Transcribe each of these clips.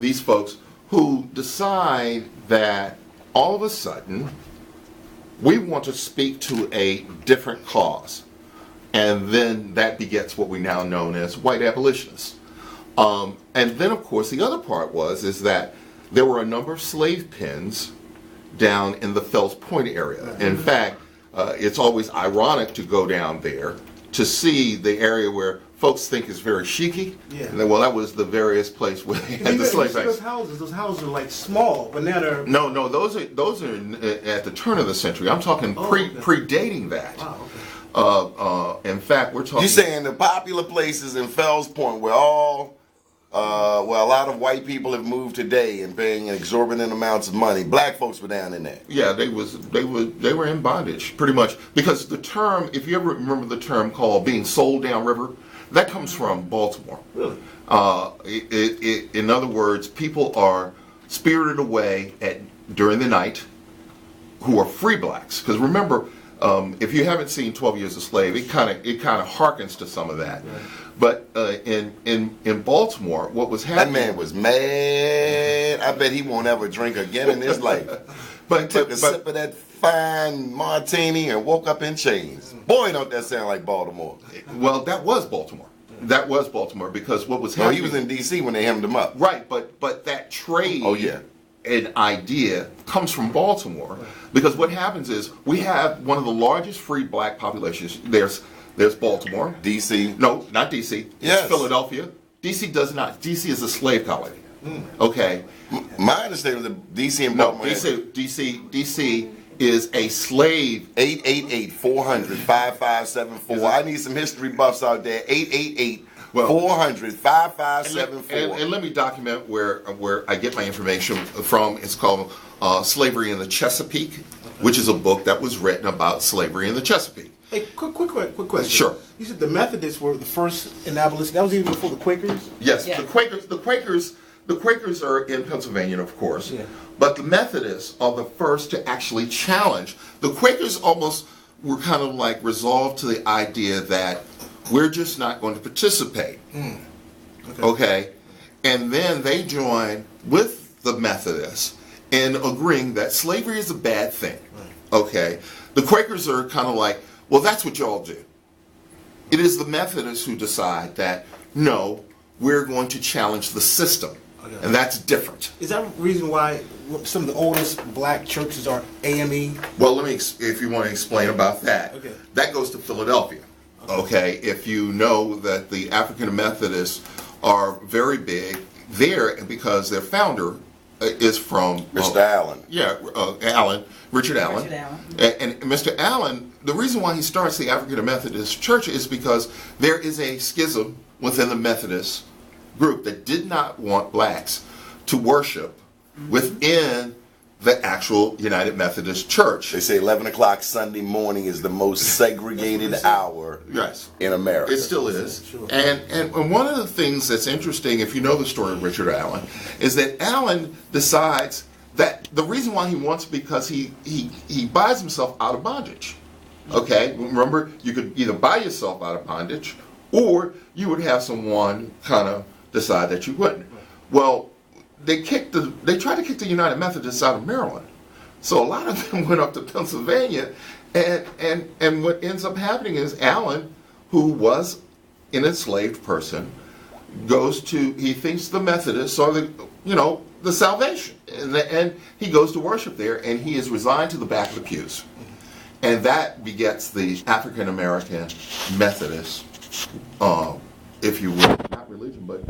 these folks who decide that all of a sudden we want to speak to a different cause. And then that begets what we now know as white abolitionists. And then, of course, the other part is that there were a number of slave pens down in the Fells Point area. In fact, it's always ironic to go down there to see the area where folks think is very chic-y. Yeah. And then, well, that was the various place where they had the slave banks. Those houses are like small, but now they're... No, those are at the turn of the century. I'm talking predating that. Wow, okay. In fact, we're talking... You're saying the popular places in Fells Point where a lot of white people have moved today and paying exorbitant amounts of money. Black folks were down in there. Yeah, they were in bondage pretty much, because the term, if you ever remember the term called being sold downriver, that comes from Baltimore. Really? In other words, people are spirited away during the night who are free blacks. Because remember, if you haven't seen 12 Years a Slave, it kind of harkens to some of that. Right. But in Baltimore, what was happening? That man was mad. I bet he won't ever drink again in his life. He took a sip of that fine martini and woke up in chains. Boy, don't that sound like Baltimore. Well, that was Baltimore. That was Baltimore, because what was No, happening... he was in D.C. when they hemmed him up. Right, but that trade... Oh, yeah. An idea comes from Baltimore, because what happens is we have one of the largest free black populations. There's Baltimore. D.C. No, not D.C. Yes. It's Philadelphia. D.C. does not. D.C. is a slave colony. Okay. My understanding was that D.C. and Baltimore... D.C. is a slave. 888-400-5574. I need some history buffs out there. 888-400-5574. And let me document where I get my information from. It's called Slavery in the Chesapeake, which is a book that was written about slavery in the Chesapeake. Hey, quick question. Sure. You said the Methodists were the first in abolition. That was even before the Quakers? Yes, Yeah. the Quakers are in Pennsylvania, of course, Yeah. but the Methodists are the first to actually challenge. The Quakers almost were kind of like resolved to the idea that we're just not going to participate. Okay. And then they joined with the Methodists in agreeing that slavery is a bad thing. Okay. The Quakers are kind of like, well, that's what y'all do. It is the Methodists who decide that, no, we're going to challenge the system. Okay. And that's different. Is that the reason why some of the oldest black churches are AME? Well, if you want to explain about that. Okay. That goes to Philadelphia. Okay. If you know that the African Methodists are very big there because their founder is from... Mr. Allen. Yeah, Richard Allen. And Mr. Allen, the reason why he starts the African Methodist Church is because there is a schism within the Methodist group that did not want blacks to worship within the actual United Methodist Church. They say 11 o'clock Sunday morning is the most segregated hour in America. It still is. And one of the things that's interesting, if you know the story of Richard Allen, is that Allen decides that the reason why he wants, because he buys himself out of bondage. Okay? Remember, you could either buy yourself out of bondage, or you would have someone kind of decide that you wouldn't. Well, they tried to kick the United Methodists out of Maryland. So a lot of them went up to Pennsylvania, and what ends up happening is Allen, who was an enslaved person, he thinks the Methodists are the salvation. And he goes to worship there, and he is resigned to the back of the pews. And that begets the African American Methodist, if you will, not religion, but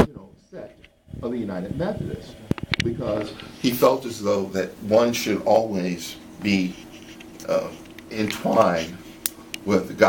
sect of the United Methodists, because he felt as though that one should always be entwined with God.